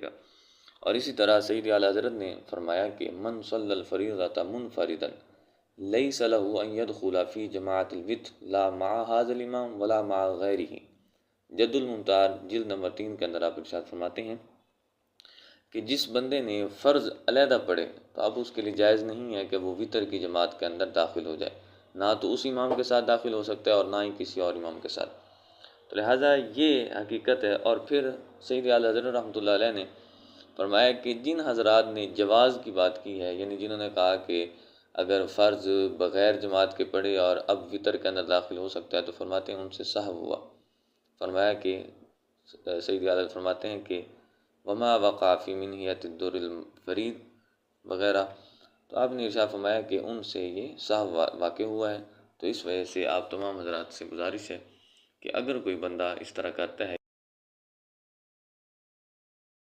گا۔ اور اسی طرح سید اعلیٰ حضرت نے فرمایا کہ من صلی الفریضۃ منفردا لیس له ان يدخل فی جماعت الوتر لا مع هذا الامام ولا مع غیرہ۔ جد الممتار جلد نمبر 3 کے اندر آپ ارشاد فرماتے ہیں کہ جس بندے نے فرض علیحدہ پڑھے تو اب اس کے لیے جائز نہیں ہے کہ وہ وطر کی جماعت کے اندر داخل ہو جائے، نہ تو اس امام کے ساتھ داخل ہو سکتا ہے اور نہ ہی کسی اور امام کے ساتھ۔ تو لہٰذا یہ حقیقت ہے۔ اور پھر سید اعلیٰ حضرت رحمۃ اللہ علیہ نے فرمایا کہ جن حضرات نے جواز کی بات کی ہے، یعنی جنہوں نے کہا کہ اگر فرض بغیر جماعت کے پڑھے اور اب وطر کے اندر داخل ہو سکتا ہے، تو فرماتے ہیں ان سے سہو ہوا۔ فرمایا کہ سید اعلیٰ فرماتے ہیں کہ وما وقع فی منہیت الدر الفرید وغیرہ، تو آپ نے ارشاد فرمایا کہ ان سے یہ سہو واقع ہوا ہے۔ تو اس وجہ سے آپ تمام حضرات سے گزارش ہے کہ اگر کوئی بندہ اس طرح کرتا ہے